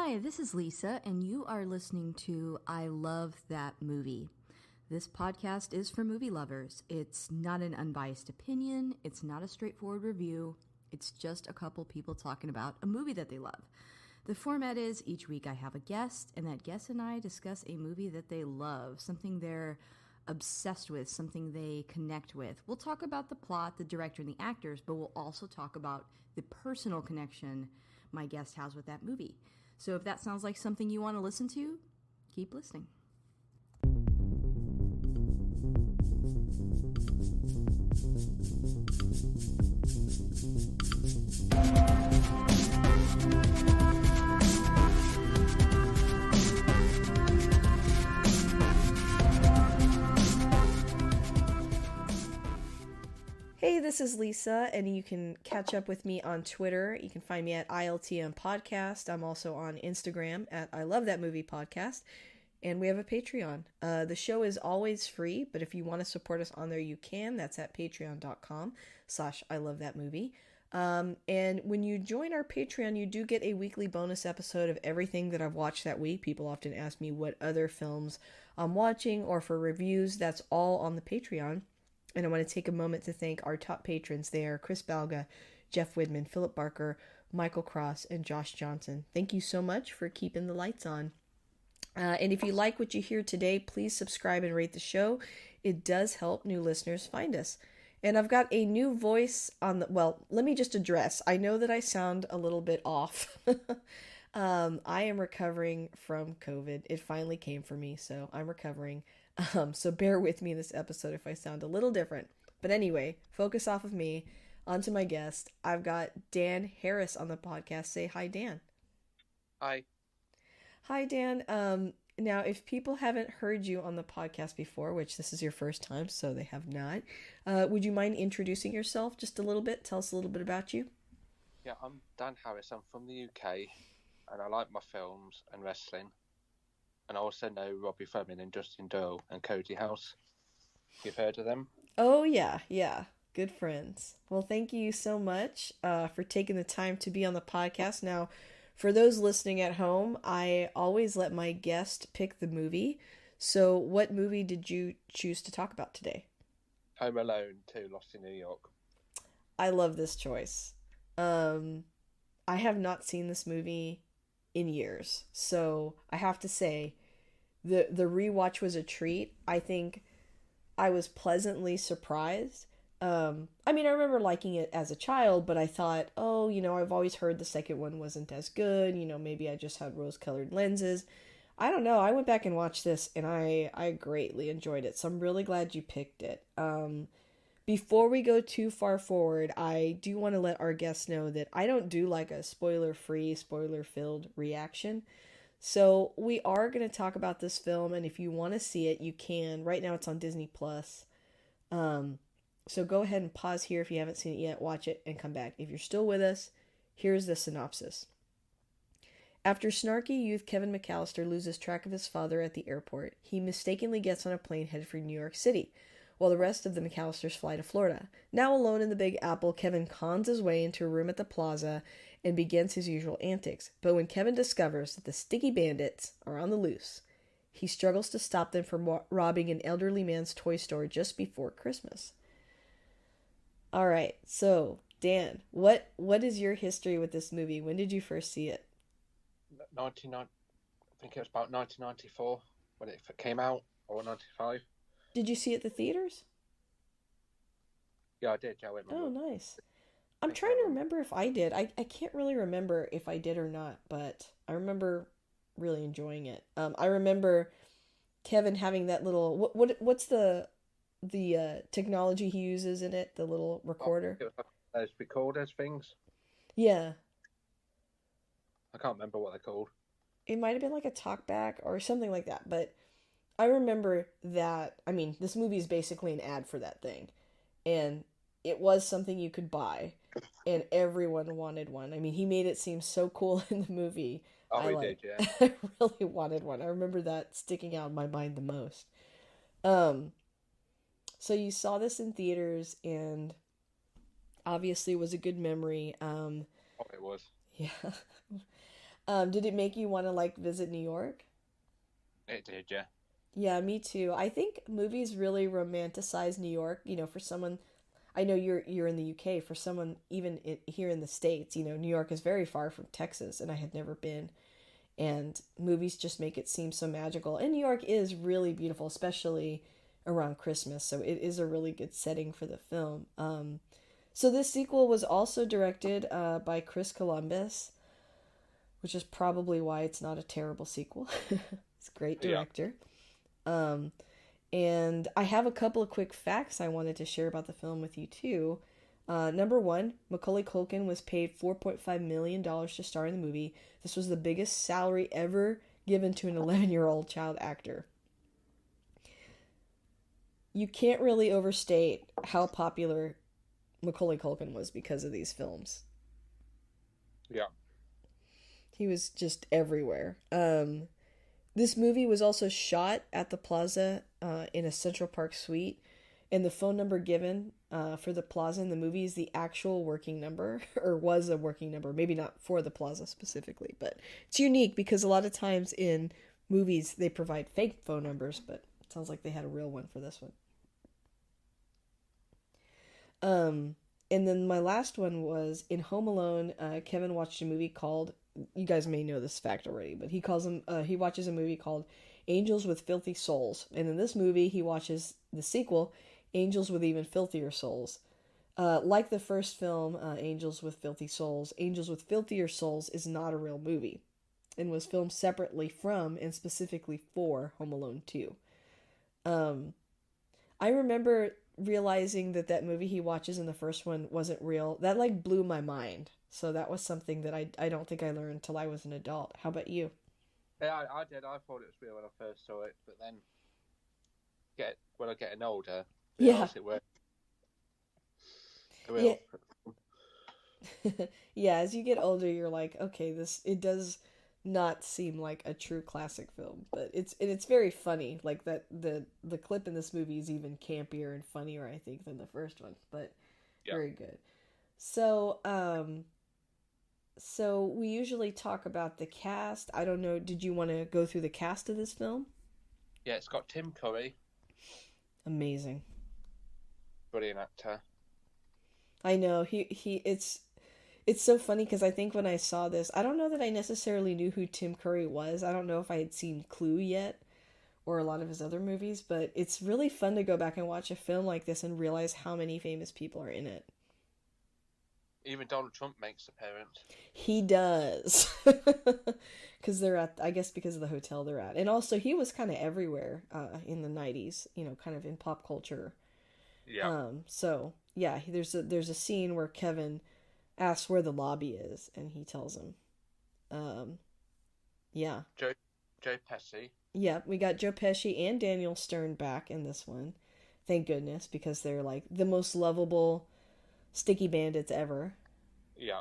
Hi, this is Lisa, and you are listening to I Love That Movie. This podcast is for movie lovers. It's not an unbiased opinion, it's not a straightforward review, it's just a couple people talking about a movie that they love. The format is each week I have a guest, and that guest and I discuss a movie that they love, something they're obsessed with, something they connect with. We'll talk about the plot, the director, and the actors, but we'll also talk about the personal connection my guest has with that movie. So if that sounds like something you want to listen to, keep listening. Hey, this is Lisa, and you can catch up with me on Twitter. You can find me at ILTM Podcast. I'm also on Instagram at I Love That Movie Podcast, and we have a Patreon. The show is always free, but if you want to support us on there, you can. That's at patreon.com/I Love That Movie. And when you join our Patreon, you do get a weekly bonus episode of everything that I've watched that week. People often ask me what other films I'm watching or for reviews. That's all on the Patreon. And I want to take a moment to thank our top patrons there, Chris Balga, Jeff Widman, Philip Barker, Michael Cross, and Josh Johnson. Thank you so much for keeping the lights on. And if you like what you hear today, please subscribe and rate the show. It does help new listeners find us. And I've got a new voice on the... Well, let me just address. I know that I sound a little bit off. I am recovering from COVID. It finally came for me, so I'm recovering. So bear with me in this episode if I sound a little different. But anyway, focus off of me. On to my guest. I've got Dan Harris on the podcast. Say hi, Dan. Hi. Hi, Dan. Now, if people haven't heard you on the podcast before, which this is your first time, so they have not, would you mind introducing yourself just a little bit? Tell us a little bit about you. Yeah, I'm Dan Harris. I'm from the UK, and I like my films and wrestling. And I also know Robbie Fleming and Justin Doyle and Cody House. You've heard of them? Oh, yeah. Good friends. Well, thank you so much for taking the time to be on the podcast. Now, for those listening at home, I always let my guest pick the movie. So what movie did you choose to talk about today? Home Alone 2, Lost in New York. I love this choice. I have not seen this movie in years. So I have to say, the rewatch was a treat. I think I was pleasantly surprised. I remember liking it as a child, but I thought, I've always heard the second one wasn't as good. Maybe I just had rose-colored lenses. I don't know. I went back and watched this, and I greatly enjoyed it. So I'm really glad you picked it. Before we go too far forward, I do want to let our guests know that I don't do like a spoiler-free, spoiler-filled reaction. So we are going to talk about this film, and if you want to see it, you can. Right now it's on Disney+. So go ahead and pause here if you haven't seen it yet, watch it, and come back. If you're still with us, here's the synopsis. After snarky youth Kevin McAllister loses track of his father at the airport, he mistakenly gets on a plane headed for New York City, while the rest of the McAllisters fly to Florida. Now alone in the Big Apple, Kevin cons his way into a room at the plaza and begins his usual antics. But when Kevin discovers that the Sticky Bandits are on the loose, he struggles to stop them from robbing an elderly man's toy store just before Christmas. All right, so Dan, what is your history with this movie? When did you first see it? I think it was about 1994 when it came out, or 95. Did you see it at the theaters? Yeah, I did. Yeah, I went. Oh, nice. I'm trying to remember if I did. I can't really remember if I did or not, but I remember really enjoying it. I remember Kevin having that little what's the technology he uses in it, the little recorder. It was like those recorders things. Yeah. I can't remember what they're called. It might have been like a talkback or something like that, but I remember that. I mean, this movie is basically an ad for that thing, and it was something you could buy, and everyone wanted one. I mean, he made it seem so cool in the movie. Oh, he did, yeah. I really wanted one. I remember that sticking out in my mind the most. So you saw this in theaters, and obviously it was a good memory. It was. Yeah. Did it make you want to like visit New York? It did, yeah. Yeah, me too. I think movies really romanticize New York, for someone I know you're in the UK, for someone even here in the States, New York is very far from Texas and I had never been, and movies just make it seem so magical. And New York is really beautiful, especially around Christmas, so it is a really good setting for the film. So this sequel was also directed by Chris Columbus, which is probably why it's not a terrible sequel. He's a great Yeah. director. Um, and I have a couple of quick facts I wanted to share about the film with you too. Number one, Macaulay Culkin was paid $4.5 million to star in the movie. This was the biggest salary ever given to an 11-year-old child actor. You can't really overstate how popular Macaulay Culkin was because of these films. Yeah. He was just everywhere. This movie was also shot at the Plaza in a Central Park suite, and the phone number given for the Plaza in the movie is the actual working number, or was a working number. Maybe not for the Plaza specifically, but it's unique because a lot of times in movies they provide fake phone numbers, but it sounds like they had a real one for this one. And then my last one was in Home Alone. Kevin watched a movie called, you guys may know this fact already, but he watches a movie called Angels with Filthy Souls. And in this movie, he watches the sequel, Angels with Even Filthier Souls. Like the first film, Angels with Filthy Souls, Angels with Filthier Souls is not a real movie and was filmed separately from and specifically for Home Alone 2. Um, I remember realizing that movie he watches in the first one wasn't real. That like blew my mind. So that was something that I don't think I learned until I was an adult. How about you? Yeah, I did. I thought it was real when I first saw it, but then when I getting older, Yeah. realised it was Yeah. real. Yeah, as you get older you're like, okay, this it does not seem like a true classic film, but it's very funny. Like that the clip in this movie is even campier and funnier I think than the first one, but Yeah. very good. So, so we usually talk about the cast. I don't know, did you want to go through the cast of this film? Yeah, it's got Tim Curry, Amazing. brilliant actor. I know it's so funny because I think when I saw this, I don't know that I necessarily knew who Tim Curry was. I don't know if I had seen Clue yet or a lot of his other movies, but it's really fun to go back and watch a film like this and realize how many famous people are in it. Even Donald Trump makes appearance. He does. Because they're at, I guess because of the hotel they're at. And also, he was kind of everywhere in the 90s, kind of in pop culture. Yeah. So, yeah, there's a scene where Kevin asks where the lobby is, and he tells him. Yeah. Joe Pesci. Yeah, we got Joe Pesci and Daniel Stern back in this one. Thank goodness, because they're like the most lovable sticky bandits ever. Yeah.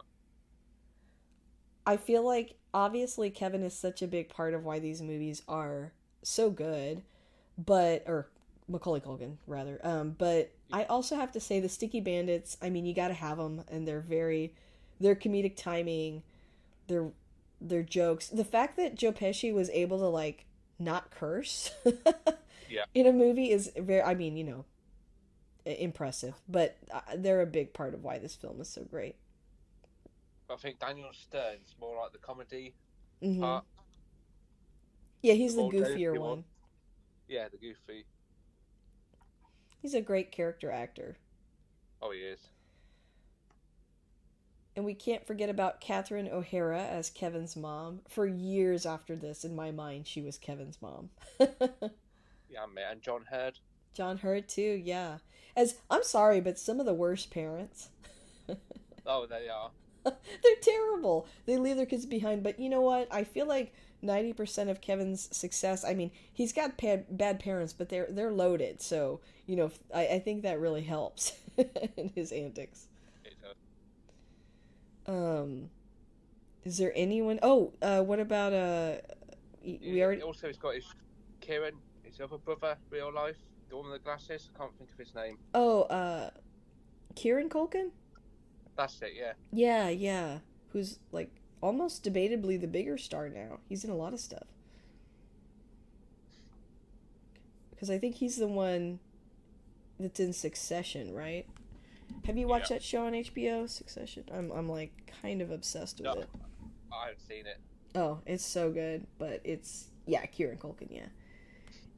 I feel like obviously Kevin is such a big part of why these movies are so good, or Macaulay Culkin rather. But I also have to say the Sticky Bandits. I mean, you got to have them, and their comedic timing, their their jokes. The fact that Joe Pesci was able to like not curse Yeah. in a movie is very. I mean, impressive. But they're a big part of why this film is so great. I think Daniel Stern's more like the comedy Hmm. part. Yeah, he's the More goofier goofy one. Yeah, the goofy. He's a great character actor. Oh, he is. And we can't forget about Catherine O'Hara as Kevin's mom. For years after this, in my mind, she was Kevin's mom. Yeah, mate. And John Hurd. John Hurt too, yeah. As I'm sorry, but some of the worst parents. Oh, they are. They're terrible. They leave their kids behind. But you know what? I feel like 90% of Kevin's success. I mean, he's got bad parents, but they're loaded. So I think that really helps in his antics. It does. Um, is there anyone? Oh, what about we already. Also, he's got Kieran, his other brother, real life, the one with the glasses. I can't think of his name. Oh, Kieran Culkin. That's it. Yeah. Yeah, yeah. Who's like almost debatably the bigger star now. He's in a lot of stuff. Because I think he's the one that's in Succession, right? Have you watched Yeah. that show on HBO, Succession? I'm like kind of obsessed with No, it. I haven't seen it. Oh, it's so good, but it's yeah, Kieran Culkin, yeah.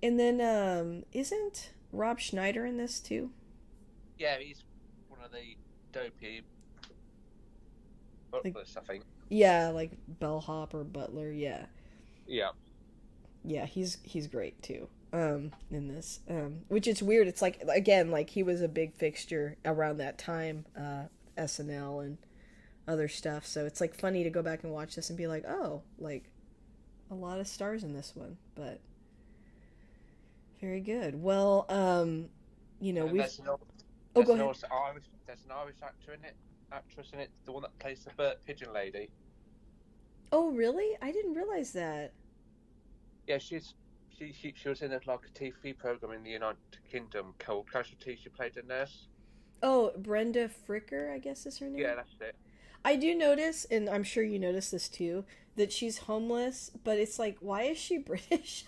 And then isn't Rob Schneider in this too? Yeah, he's one of the dopey Like butlers, I think. yeah, like bellhop or butler, yeah. Yeah. Yeah, he's great too. In this. Which it's weird. It's like again, like he was a big fixture around that time, SNL and other stuff. So it's like funny to go back and watch this and be like, "Oh, like a lot of stars in this one." But very good. Well, And we've oh, go ahead. there's an Irish actress in it, the one that plays the Burt Pigeon lady. Oh, really? I didn't realize that. Yeah, she was in like a TV program in the United Kingdom called Casualty. She played a nurse. Oh, Brenda Fricker, I guess is her name. Yeah, that's it. I do notice, and I'm sure you notice this too, that she's homeless, but it's like, why is she British?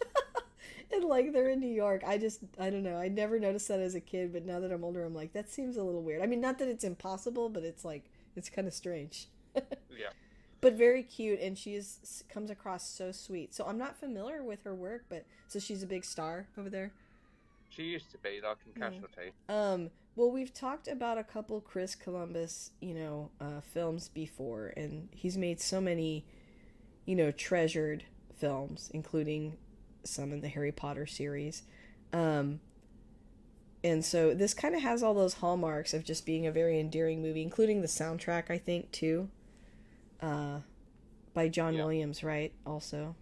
And like they're in New York. I don't know. I never noticed that as a kid, but now that I'm older, I'm like, that seems a little weird. I mean, not that it's impossible, but it's like, it's kind of strange. Yeah. But very cute, and comes across so sweet. So I'm not familiar with her work, but so she's a big star over there. She used to be like in Casualty. Well, we've talked about a couple Chris Columbus, films before, and he's made so many, treasured films, including some in the Harry Potter series. And so this kind of has all those hallmarks of just being a very endearing movie, including the soundtrack, I think, too. By John Williams, right? Also.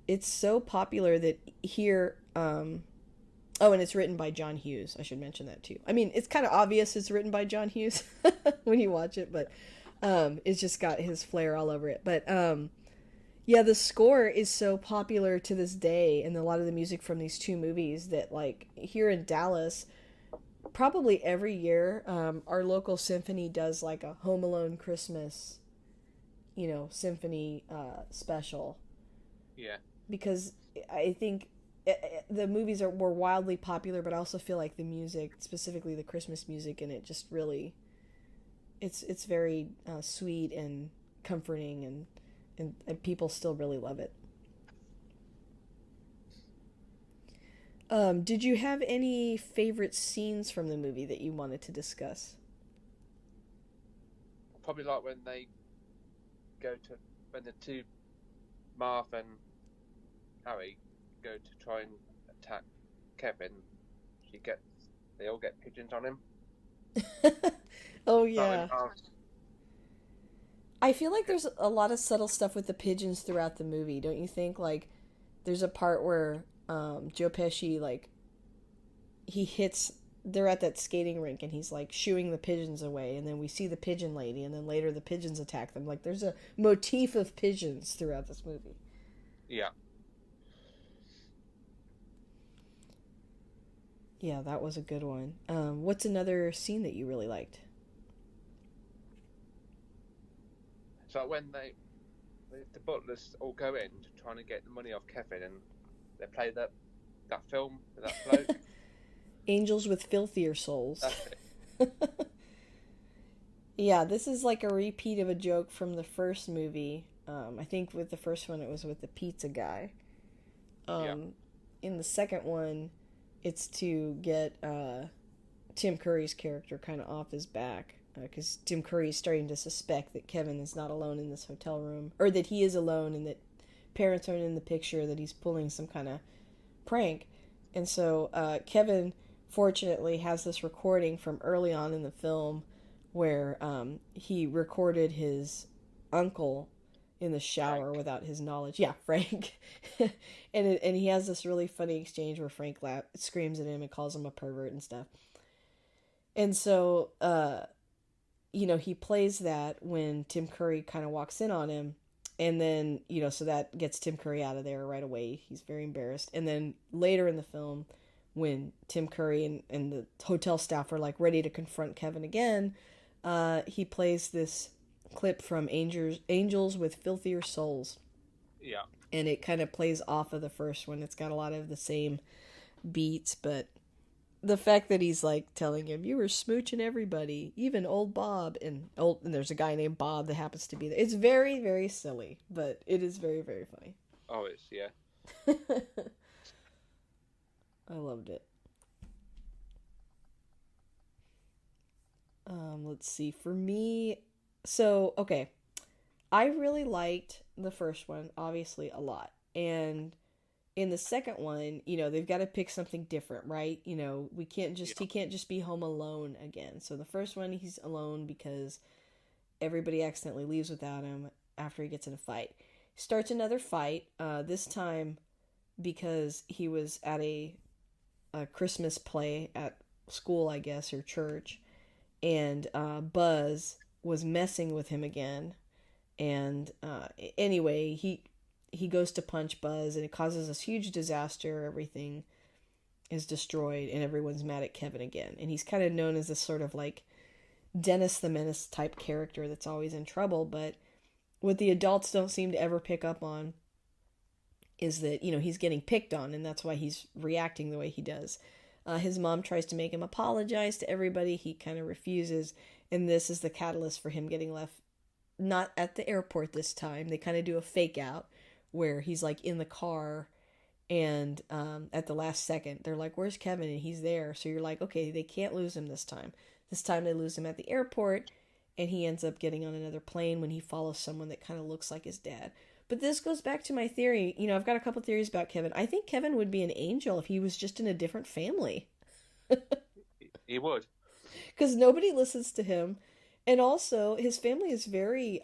It's so popular that here, oh, and it's written by John Hughes. I should mention that too. I mean, it's kind of obvious it's written by John Hughes when you watch it, but it's just got his flair all over it. But yeah, the score is so popular to this day, and a lot of the music from these two movies that, like, here in Dallas, probably every year, our local symphony does like a Home Alone Christmas, symphony special. Yeah. Because I think the movies were wildly popular, but I also feel like the music, specifically the Christmas music, and it just really, it's very sweet and comforting, and people still really love it. Did you have any favorite scenes from the movie that you wanted to discuss? Probably like when the two, Marv and Harry, go to try and attack Kevin. They all get pigeons on him. Oh yeah. I feel like there's a lot of subtle stuff with the pigeons throughout the movie, don't you think? Like, there's a part where Joe Pesci, like, they're at that skating rink and he's like shooing the pigeons away, and then we see the pigeon lady, and then later the pigeons attack them. Like, there's a motif of pigeons throughout this movie. Yeah. Yeah, that was a good one. What's another scene that you really liked? So when the butlers all go in trying to get the money off Kevin, and they play that film with that bloke. Angels with Filthier Souls. That's it. Yeah, this is like a repeat of a joke from the first movie. I think with the first one it was with the pizza guy. In the second one, it's to get Tim Curry's character kind of off his back, because Tim Curry is starting to suspect that Kevin is not alone in this hotel room, or that he is alone and that parents aren't in the picture, that he's pulling some kind of prank. And so Kevin, fortunately, has this recording from early on in the film where he recorded his uncle in the shower Frank. without his knowledge. Yeah, Frank. and he has this really funny exchange where Frank screams at him and calls him a pervert and stuff. And so, he plays that when Tim Curry kind of walks in on him. And then, so that gets Tim Curry out of there right away. He's very embarrassed. And then later in the film, when Tim Curry and the hotel staff are like ready to confront Kevin again, He plays this clip from Angels with Filthier Souls, Yeah. and it kind of plays off of the first one. It's got a lot of the same beats, but the fact that he's like telling him you were smooching everybody, even old Bob, and there's a guy named Bob that happens to be there. It's very, very silly, but it is very, very funny. Oh, it's yeah. I loved it. Let's see. For me, so okay, I really liked the first one, obviously a lot, and in the second one, they've got to pick something different, right? We can't just Yeah. he can't just be home alone again. So the first one, he's alone because everybody accidentally leaves without him after he gets in a fight. Starts another fight. This time because he was at a Christmas play at school, I guess, or church, and Buzz was messing with him again. And anyway, he goes to punch Buzz, and it causes this huge disaster. Everything is destroyed, and everyone's mad at Kevin again. And he's kind of known as this sort of like Dennis the Menace type character that's always in trouble. But what the adults don't seem to ever pick up on is that, he's getting picked on, and that's why he's reacting the way he does. His mom tries to make him apologize to everybody. He kind of refuses, and this is the catalyst for him getting left, not at the airport this time. They kind of do a fake out where he's like in the car, and at the last second they're like, where's Kevin? And he's there. So you're like, okay, they can't lose him this time. This time they lose him at the airport, and he ends up getting on another plane when he follows someone that kind of looks like his dad. But this goes back to my theory. I've got a couple theories about Kevin. I think Kevin would be an angel if he was just in a different family, He would. because nobody listens to him. And also his family is very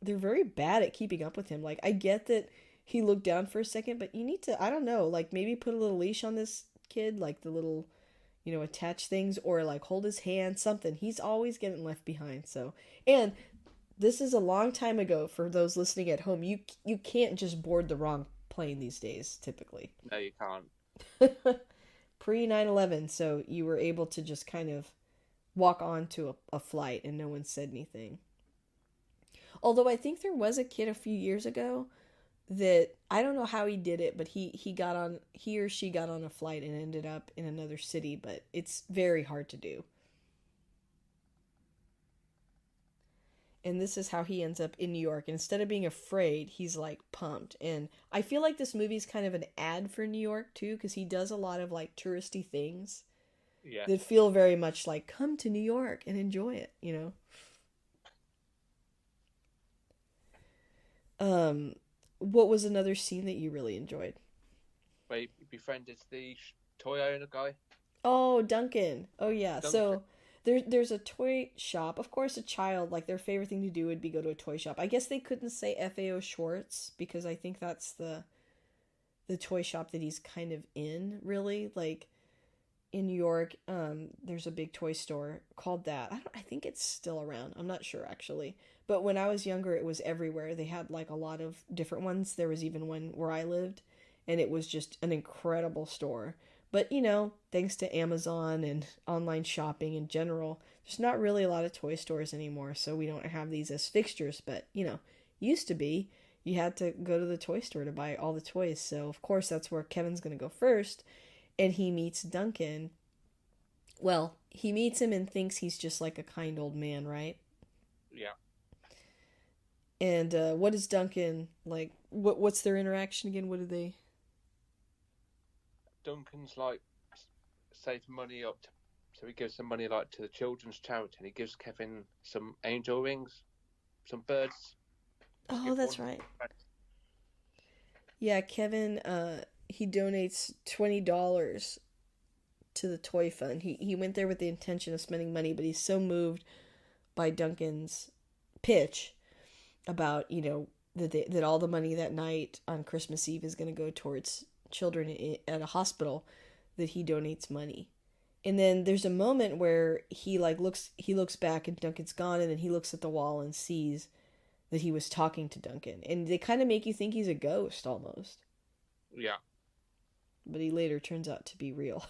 they're very bad at keeping up with him. Like, I get that he looked down for a second, but you need to, I don't know, like maybe put a little leash on this kid, like the little, attach things, or like hold his hand, something. He's always getting left behind. So, and this is a long time ago for those listening at home. You can't just board the wrong plane these days, typically. No, you can't. Pre 9/11, so you were able to just kind of walk onto a flight and no one said anything. Although I think there was a kid a few years ago that, I don't know how he did it, but he or she got on a flight and ended up in another city, but it's very hard to do. And this is how he ends up in New York. And instead of being afraid, he's like pumped. And I feel like this movie's kind of an ad for New York too, because he does a lot of like touristy things Yeah. that feel very much like, come to New York and enjoy it. What was another scene that you really enjoyed? Where he befriended the toy owner guy. Oh, Duncan. Oh yeah. Duncan. So there's a toy shop. Of course, a child, like, their favorite thing to do would be go to a toy shop. I guess they couldn't say FAO Schwartz because I think that's the toy shop that he's kind of in, really. Like, in New York, there's a big toy store called that. I think it's still around. I'm not sure, actually. But when I was younger, it was everywhere. They had like a lot of different ones. There was even one where I lived, and it was just an incredible store. But, thanks to Amazon and online shopping in general, there's not really a lot of toy stores anymore, so we don't have these as fixtures. But, used to be, you had to go to the toy store to buy all the toys. So, of course, that's where Kevin's going to go first. And he meets Duncan. Well, he meets him and thinks he's just like a kind old man, right? Yeah. And what is Duncan like? What's their interaction again? What do they? Duncan's like saved money up, so he gives some money like to the children's charity, and he gives Kevin some angel rings, some birds. Oh, that's right. Yeah, Kevin. He donates $20 to the toy fund. He went there with the intention of spending money, but he's so moved by Duncan's pitch about that all the money that night on Christmas Eve is going to go towards children at a hospital that he donates money. And then there's a moment where he looks back and Duncan's gone, and then he looks at the wall and sees that he was talking to Duncan, and they kind of make you think he's a ghost almost. Yeah. But he later turns out to be real.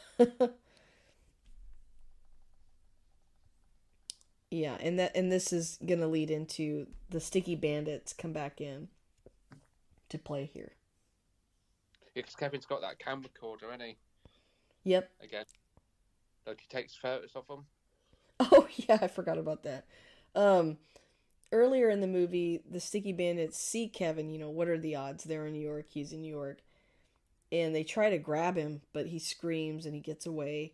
Yeah, and this is gonna lead into the Sticky Bandits come back in to play here. Yeah, because Kevin's got that camcorder, hasn't he? Yep. Again, like he takes photos of them. Oh yeah, I forgot about that. Um, Earlier in the movie, the Sticky Bandits see Kevin. You know, what are the odds? They're in New York. He's in New York, and they try to grab him, but he screams and he gets away.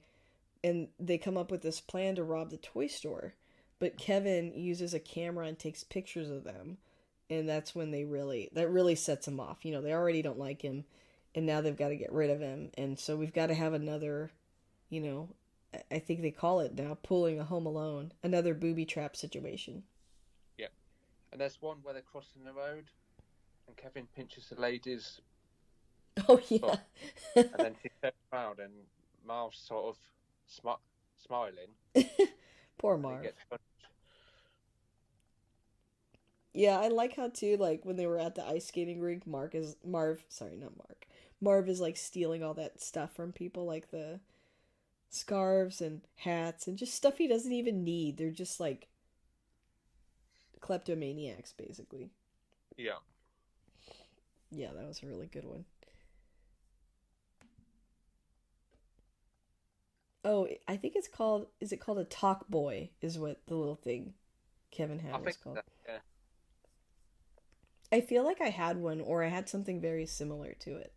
And they come up with this plan to rob the toy store, but Kevin uses a camera and takes pictures of them, and that's when that really sets him off. You know, they already don't like him, and now they've got to get rid of him, and so we've got to have another, you know, I think they call it now pulling a Home Alone, another booby trap situation. Yeah, and there's one where they're crossing the road, and Kevin pinches the lady's Oh yeah. foot, and then she turns around, and Marv's sort of smiling, Poor and he Marv. gets punched. Yeah, I like how too, like when they were at the ice skating rink, sorry, not Mark. Marv is like stealing all that stuff from people, like the scarves and hats and just stuff he doesn't even need. They're just like kleptomaniacs, basically. Yeah, Yeah, that was a really good one. Oh, I think it's called, is it called a talk boy, is what the little thing Kevin I had was think called. that. Yeah, I feel like I had one or I had something very similar to it.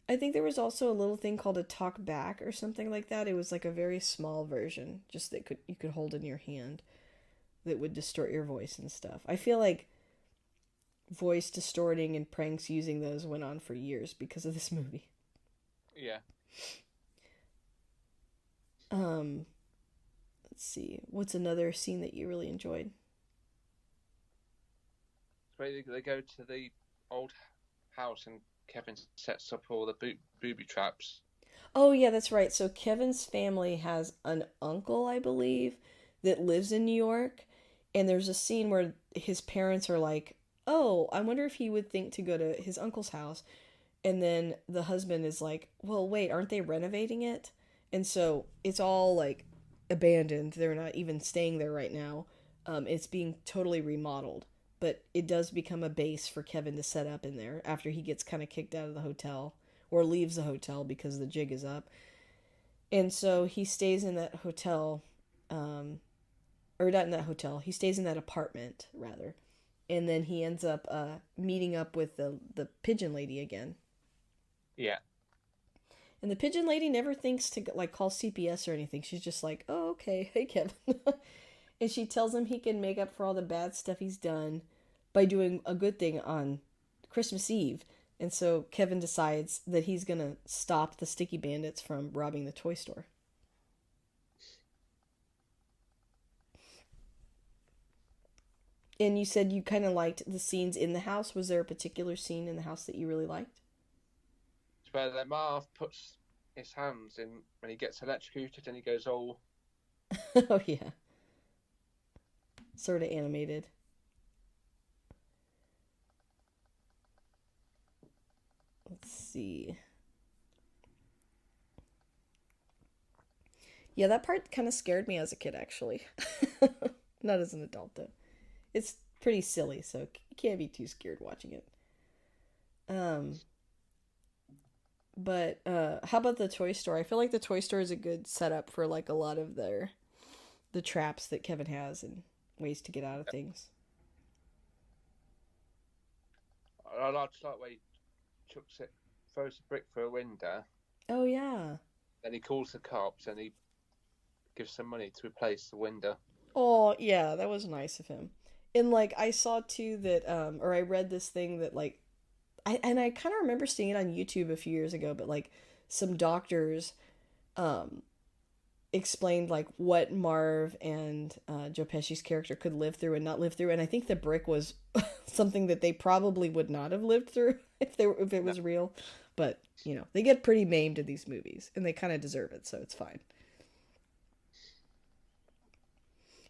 I think there was also a little thing called a talk back or something like that. It was like a very small version, just that could you could hold in your hand that would distort your voice and stuff. I feel like voice distorting and pranks using those went on for years because of this movie. yeah. Um, let's see. What's another scene that you really enjoyed? So they go to the old house, and Kevin sets up all the booby traps. Oh yeah, that's right. So Kevin's family has an uncle, I believe, that lives in New York, and there's a scene where his parents are like, "Oh, I wonder if he would think to go to his uncle's house." And then the husband is like, "Well, wait, aren't they renovating it?" And so it's all like abandoned. They're not even staying there right now. It's being totally remodeled, but it does become a base for Kevin to set up in there after he gets kind of kicked out of the hotel or leaves the hotel because the jig is up. And so he stays in that hotel, um, or not in that hotel. He stays in that apartment rather, and then he ends up meeting up with the pigeon lady again. Yeah, And the pigeon lady never thinks to like call CPS or anything. She's just like, "Oh, okay, hey Kevin," and she tells him he can make up for all the bad stuff he's done by doing a good thing on Christmas Eve. And so Kevin decides that he's gonna stop the Sticky Bandits from robbing the toy store. And you said you kind of liked the scenes in the house. Was there a particular scene in the house that you really liked? it's where the Marv puts his hands in when he gets electrocuted, and he goes all. Oh yeah, sort of animated. Let's see. Yeah, that part kind of scared me as a kid, actually. Not as an adult, though. It's pretty silly, so you can't be too scared watching it. Um, but how about the toy store? I feel like the toy store is a good setup for like a lot of the traps that Kevin has and ways to get out of things. I like where he chucks it, throws a brick through a window, Oh yeah. then he calls the cops, and he gives some money to replace the window. Oh yeah, that was nice of him. And like I saw too that or I read this thing that like I kind of remember seeing it on YouTube a few years ago, but like some doctors um explained like what Marv and Joe Pesci's character could live through and not live through, and I think the brick was something that they probably would not have lived through if it No, was real. But you know they get pretty maimed in these movies, and they kind of deserve it, so it's fine.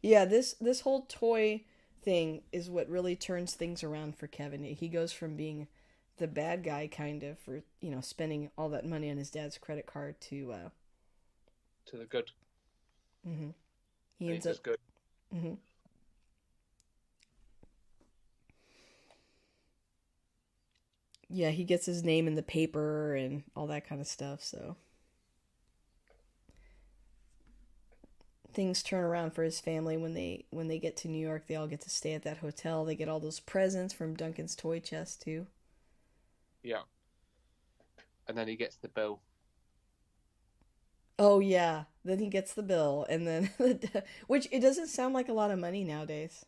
Yeah, this whole toy thing is what really turns things around for Kevin. He goes from being the bad guy kind of for spending all that money on his dad's credit card to to the good. mhm. He and he ends up. does good. Hmm. Yeah, he gets his name in the paper and all that kind of stuff. So things turn around for his family when they get to New York. They all get to stay at that hotel. They get all those presents from Duncan's toy chest too. Yeah, and then he gets the bill. Oh yeah, then he gets the bill, and then which it doesn't sound like a lot of money nowadays.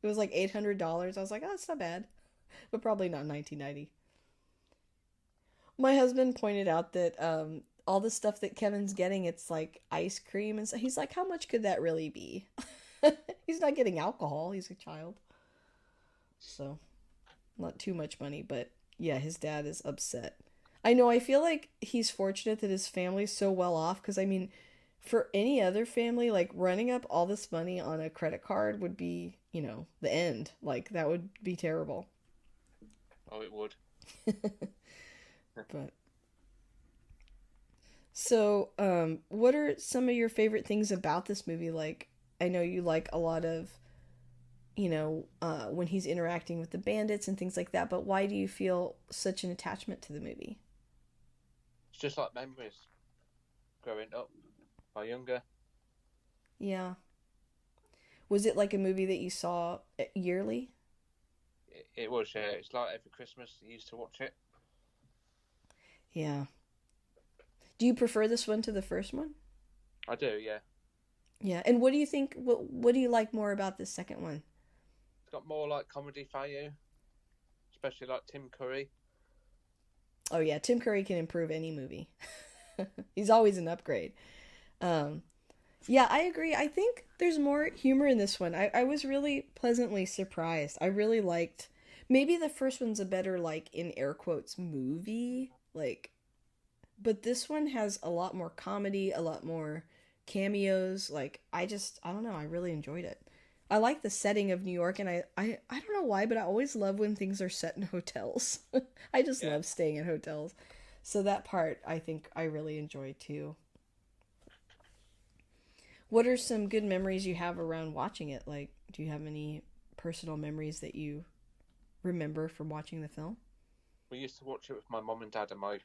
It was like $800. I was like, oh, it's not bad, but probably not 1990. My husband pointed out that all the stuff that Kevin's getting, it's like ice cream, and so he's like, how much could that really be? He's not getting alcohol. He's a child, so not too much money. But yeah, his dad is upset. I know. I feel like he's fortunate that his family's so well off. Because I mean, for any other family, like running up all this money on a credit card would be, the end. Like that would be terrible. Oh, it would. But so, what are some of your favorite things about this movie? Like, I know you like a lot of, when he's interacting with the bandits and things like that, but why do you feel such an attachment to the movie? It's just like memories growing up, my younger. Yeah. Was it like a movie that you saw yearly? It was, yeah. It's like every Christmas you used to watch it. Yeah. Do you prefer this one to the first one? I do, yeah. Yeah. And what do you think? What do you like more about the second one? It's got more like comedy value, especially like Tim Curry. Oh yeah, Tim Curry can improve any movie. He's always an upgrade. Um, Yeah, I agree. I think there's more humor in this one. I was really pleasantly surprised. I really liked maybe the first one's a better like in air quotes movie, like but this one has a lot more comedy, a lot more cameos. Like I don't know, I really enjoyed it. I like the setting of New York and I don't know why, but I always love when things are set in hotels. I just Yeah. love staying in hotels. So that part I think I really enjoy too. What are some good memories you have around watching it? Like, do you have any personal memories that you remember from watching the film? We used to watch it with my mum and dad and my.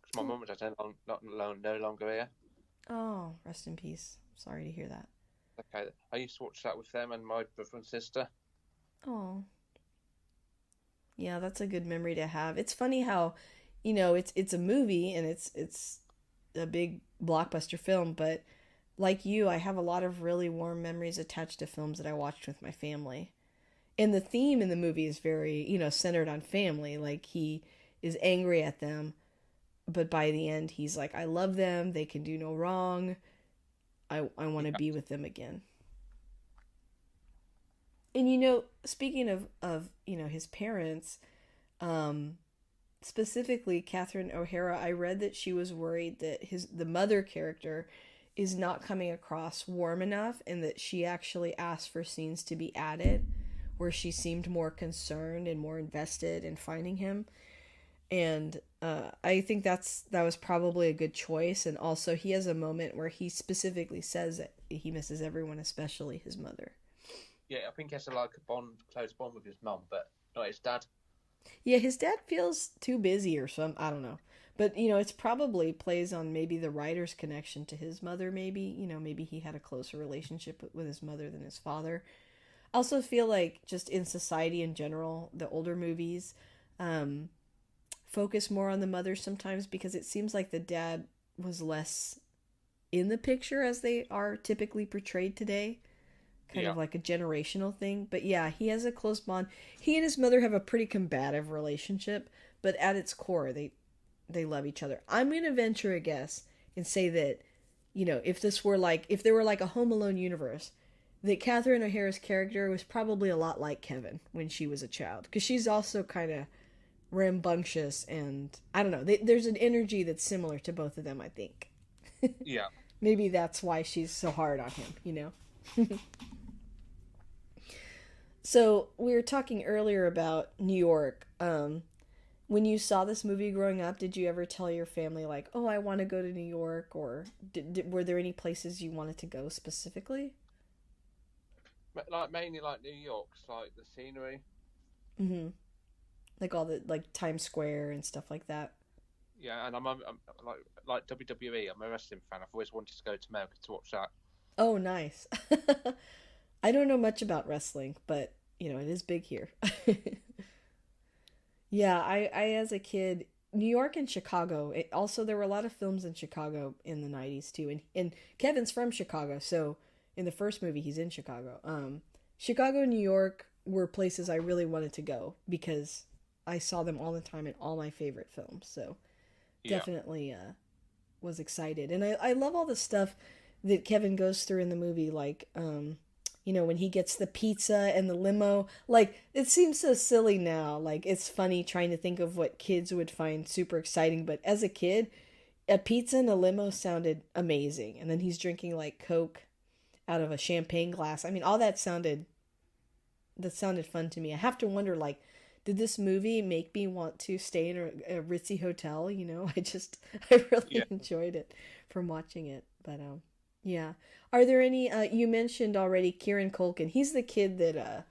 Cause my Oh, mum and dad are no longer here. oh, rest in peace. Sorry to hear that. Okay, I used to watch that with them and my brother and sister. Oh, yeah, that's a good memory to have. It's funny how, it's a movie and it's a big blockbuster film, but like you, I have a lot of really warm memories attached to films that I watched with my family. And the theme in the movie is very, centered on family. Like he is angry at them, but by the end he's like, I love them, they can do no wrong. I want to Yeah, be with them again. And speaking of his parents, um, specifically Catherine O'Hara, I read that she was worried that the mother character is not coming across warm enough, and that she actually asked for scenes to be added where she seemed more concerned and more invested in finding him. And I think that was probably a good choice. And also, he has a moment where he specifically says that he misses everyone, especially his mother. yeah. I think he has like a close bond with his mum, but not his dad. Yeah, his dad feels too busy or some, I don't know. But, it's probably plays on maybe the writer's connection to his mother, maybe. Maybe he had a closer relationship with his mother than his father. I also feel like just in society in general, the older movies um, focus more on the mother sometimes because it seems like the dad was less in the picture as they are typically portrayed today. Kind Yeah, of like a generational thing. But yeah, he has a close bond. He and his mother have a pretty combative relationship, but at its core, they love each other. I'm gonna venture a guess and say that, if there were like a Home Alone universe, that Catherine O'Hara's character was probably a lot like Kevin when she was a child, because she's also kind of rambunctious and I don't know. There's an energy that's similar to both of them. I think yeah, maybe that's why she's so hard on him. So we were talking earlier about New York. When you saw this movie growing up, did you ever tell your family like, "Oh, I want to go to New York," or were there any places you wanted to go specifically? Like mainly like New York's like the scenery. Mm-hmm. Like all the like Times Square and stuff like that. Yeah, and I'm like WWE. I'm a wrestling fan. I've always wanted to go to America to watch that. Oh, nice. I don't know much about wrestling, but it is big here. Yeah, I as a kid, New York and Chicago. Also, there were a lot of films in Chicago in the '90s too, and Kevin's from Chicago, so in the first movie he's in Chicago. Chicago and New York were places I really wanted to go because I saw them all the time in all my favorite films. So Yeah, definitely was excited, and I love all the stuff that Kevin goes through in the movie, like when he gets the pizza and the limo. Like, it seems so silly now. Like, it's funny trying to think of what kids would find super exciting. But as a kid, a pizza and a limo sounded amazing. And then he's drinking, like, Coke out of a champagne glass. I mean, all that sounded fun to me. I have to wonder, like, did this movie make me want to stay in a ritzy hotel? I really yeah. enjoyed it from watching it. But, yeah. Are there any, you mentioned already Kieran Culkin. He's the kid that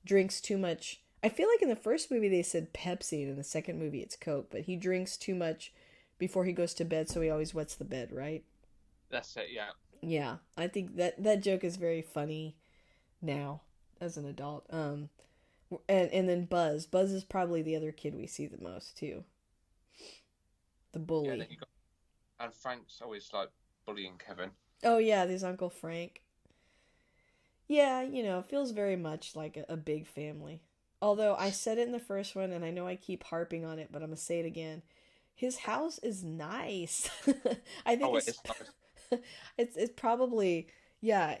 drinks too much. I feel like in the first movie they said Pepsi, and in the second movie it's Coke, but he drinks too much before he goes to bed, so he always wets the bed, right? That's it. Yeah, Yeah, I think that joke is very funny now as an adult. And then Buzz. Buzz is probably the other kid we see the most too. The yeah. Then bully. you got and Frank's always like bullying Kevin. Oh yeah, there's Uncle Frank. Yeah, it feels very much like a big family. Although I said it in the first one, and I know I keep harping on it, but I'm gonna say it again. His house is nice. I think Oh, it is nice. it's probably, yeah.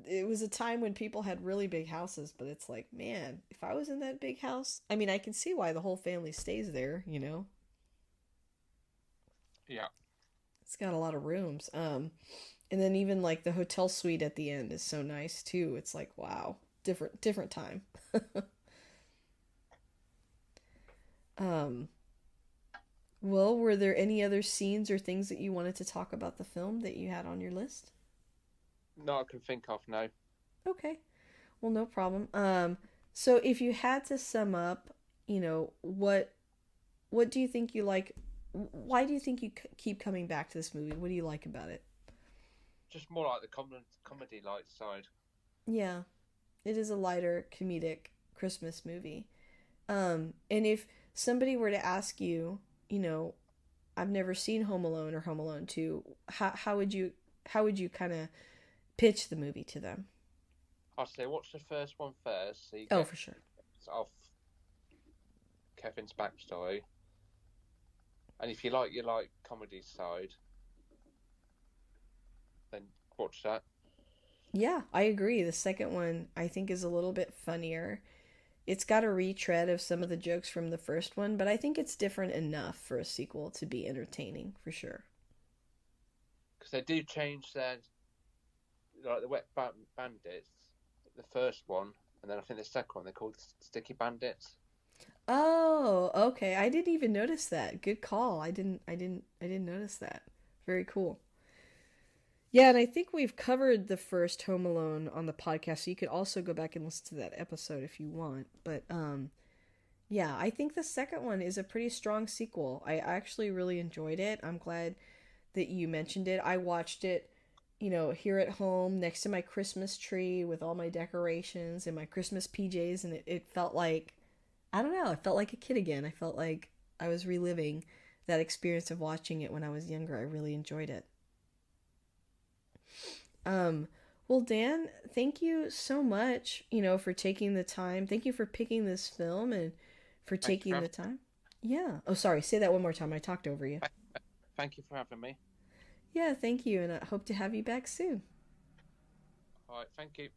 It was a time when people had really big houses, but it's like, man, if I was in that big house, I mean, I can see why the whole family stays there. Yeah, It's got a lot of rooms. And then even like the hotel suite at the end is so nice too. It's like, wow, different time. Um, well, were there any other scenes or things that you wanted to talk about the film that you had on your list? no, I can think of no. Okay. Well, no problem. So if you had to sum up, what do you think you like? Why do you think you keep coming back to this movie? What do you like about it? Just more like the comedy light side. Yeah, it is a lighter comedic Christmas movie. And if somebody were to ask you, you know, I've never seen Home Alone or Home Alone 2, how would you kind of pitch the movie to them? I'd say watch the first one first, so you Oh, get for sure. off Kevin's backstory. And if you like your like comedy side, then watch that. Yeah, I agree. The second one I think is a little bit funnier. It's got a retread of some of the jokes from the first one, but I think it's different enough for a sequel to be entertaining for sure. Because they do change their like the bandits, the first one, and then I think the second one they're called the Sticky Bandits. Oh, okay. I didn't even notice that. Good call. I didn't notice that. Very cool. Yeah, and I think we've covered the first Home Alone on the podcast, so you could also go back and listen to that episode if you want. But yeah, I think the second one is a pretty strong sequel. I actually really enjoyed it. I'm glad that you mentioned it. I watched it, here at home next to my Christmas tree with all my decorations and my Christmas PJs, and it felt like, I don't know, I felt like a kid again. I felt like I was reliving that experience of watching it when I was younger. I really enjoyed it. Um, well, Dan, thank you so much, for taking the time. Thank you for picking this film and for Thank you for taking the time. Yeah. Oh, sorry. Say that one more time. I talked over you. thank you for having me. Yeah, thank you, and I hope to have you back soon. All right, thank you.